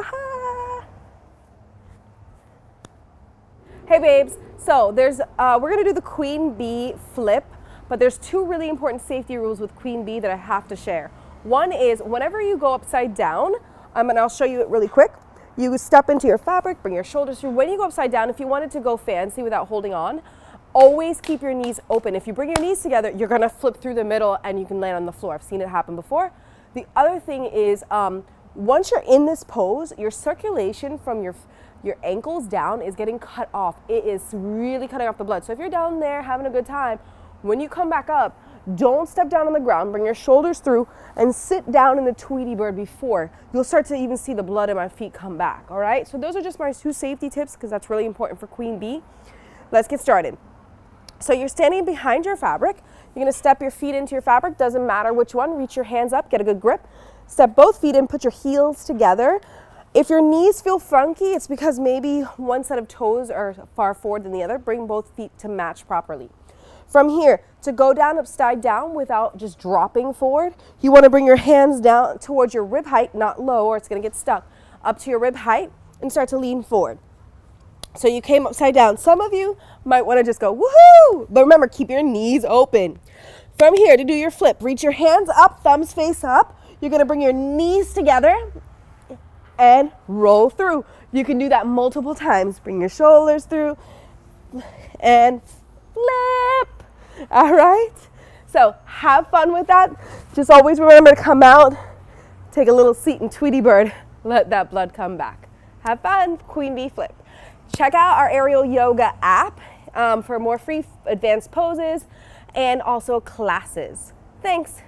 Ha-ha. Hey babes, so we're gonna do the queen bee flip, but there's two really important safety rules with queen bee that I have to share. One is whenever you go upside down, and I'll show you it really quick, you step into your fabric, bring your shoulders through. When you go upside down, if you wanted to go fancy without holding on, always keep your knees open. If you bring your knees together, you're gonna flip through the middle and you can land on the floor. I've seen it happen before. The other thing is, once you're in this pose, your circulation from your ankles down is getting cut off. It is really cutting off the blood. So if you're down there having a good time, when you come back up, don't step down on the ground, bring your shoulders through and sit down in the Tweety Bird before. You'll start to even see the blood in my feet come back, all right? So those are just my two safety tips because that's really important for queen bee. Let's get started. So you're standing behind your fabric. You're gonna step your feet into your fabric, doesn't matter which one, reach your hands up, get a good grip. Step both feet in, put your heels together. If your knees feel funky, it's because maybe one set of toes are far forward than the other. Bring both feet to match properly. From here, to go down upside down without just dropping forward, you want to bring your hands down towards your rib height, not low or it's going to get stuck, up to your rib height and start to lean forward. So you came upside down. Some of you might want to just go woohoo, but remember, keep your knees open. From here, to do your flip, reach your hands up, thumbs face up. You're going to bring your knees together and roll through. You can do that multiple times. Bring your shoulders through and flip. All right? So have fun with that. Just always remember to come out, take a little seat in Tweety Bird, let that blood come back. Have fun, queen bee flip. Check out our aerial yoga app for more free advanced poses and also classes. Thanks.